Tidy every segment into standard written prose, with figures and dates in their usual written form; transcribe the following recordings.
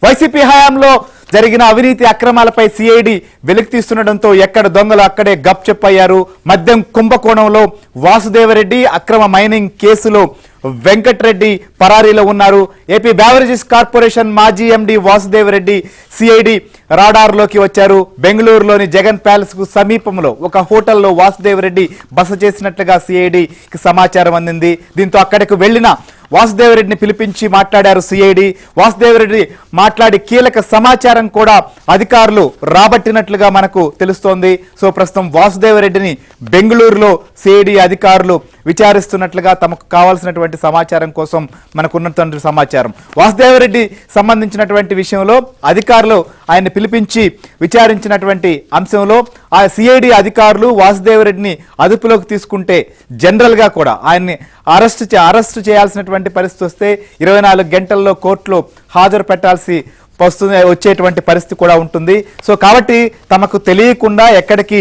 YCP హయాంలో జరిగిన అవినీతి అక్రమాలపై సిఐడి వెలికి తీస్తుండటంతో ఎక్కడ దొంగలు అక్కడే గప్చెప్పయ్యారు. మద్యం కుంభకోణంలో వాసుదేవరెడ్డి, అక్రమ మైనింగ్ కేసులో వెంకట్రెడ్డి పరారీలో ఉన్నారు. ఏపీ బ్యావరేజెస్ కార్పొరేషన్ మాజీ ఎండి వాసుదేవరెడ్డి సిఐడి రాడార్లోకి వచ్చారు. బెంగళూరులోని జగన్ ప్యాలెస్ కు సమీపంలో ఒక హోటల్లో వాసుదేవరెడ్డి బస చేసినట్లుగా సిఐడికి సమాచారం అందింది. దీంతో అక్కడికి వెళ్లిన వాసుదేవరెడ్డిని పిలిపించి మాట్లాడారు సిఐడి. వాసుదేవరెడ్డి మాట్లాడి కీలక సమాచారం కూడా అధికారులు రాబట్టినట్లుగా మనకు తెలుస్తోంది. సో ప్రస్తుతం వాసుదేవరెడ్డిని బెంగళూరులో సిఐడి అధికారులు విచారిస్తున్నట్లుగా తమకు కావాల్సినటువంటి సమాచారం కోసం మనకున్నటువంటి సమాచారం. వాసుదేవరెడ్డి సంబంధించినటువంటి విషయంలో అధికారులు ఆయన్ని పిలిపించి విచారించినటువంటి అంశంలో ఆ సిఐడి అధికారులు వాసుదేవరెడ్డిని అదుపులోకి తీసుకుంటే జనరల్ గా కూడా ఆయన్ని అరెస్టు చేయాల్సినటువంటి పరిస్థితి వస్తే 24 గంటల్లో కోర్టులో హాజరు పెట్టాల్సి వచ్చేటువంటి పరిస్థితి కూడా ఉంటుంది. సో కాబట్టి తమకు తెలియకుండా ఎక్కడికి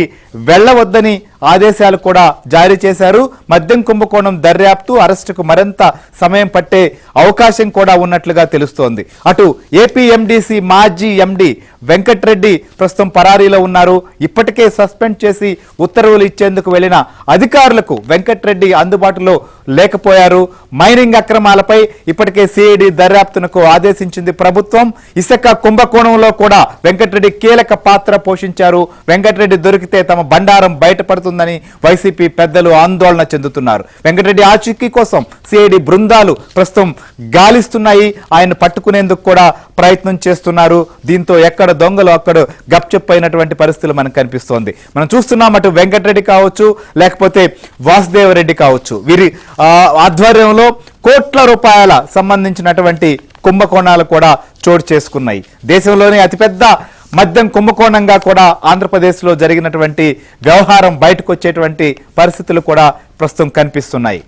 వెళ్ళవద్దని ఆదేశాలు కూడా జారీ చేశారు. మద్యం కుంభకోణం దర్యాప్తు అరెస్టుకు మరింత సమయం పట్టే అవకాశం కూడా ఉన్నట్లుగా తెలుస్తోంది. అటు ఏపీ ఎండిసి మాజీ ఎండి వెంకట్రెడ్డి ప్రస్తుతం పరారీలో ఉన్నారు. ఇప్పటికే సస్పెండ్ చేసి ఉత్తర్వులు ఇచ్చేందుకు వెళ్లిన అధికారులకు వెంకట్రెడ్డి అందుబాటులో లేకపోయారు. మైనింగ్ అక్రమాలపై ఇప్పటికే సిఐడి దర్యాప్తునకు ఆదేశించింది ప్రభుత్వం. ఇసుక కుంభకోణంలో కూడా వెంకట్రెడ్డి కీలక పాత్ర పోషించారు. వెంకట్రెడ్డి దొరికితే తమ బండారం బయటపడుతుందని వైసీపీ పెద్దలు ఆందోళన చెందుతున్నారు. వెంకటరెడ్డి ఆచూకీ కోసం సిఐడి బృందాలు ప్రస్తుతం గాలిస్తున్నాయి. ఆయన పట్టుకునేందుకు కూడా ప్రయత్నం చేస్తున్నారు. దీంతో ఎక్కడ దొంగలు అక్కడ గప్చెప్పైనటువంటి పరిస్థితులు మనకు కనిపిస్తోంది. మనం చూస్తున్నాం అటు వెంకటరెడ్డి కావచ్చు లేకపోతే వాసుదేవరెడ్డి కావచ్చు, వీరి ఆధ్వర్యంలో కోట్ల రూపాయల సంబంధించినటువంటి కుంభకోణాలు కూడా చోటు చేసుకున్నాయి. దేశంలోని అతిపెద్ద మద్యం కుంభకోణంగా కూడా ఆంధ్రప్రదేశ్లో జరిగినటువంటి వ్యవహారం బయటకు వచ్చేటువంటి పరిస్థితులు కూడా ప్రస్తుతం కనిపిస్తున్నాయి.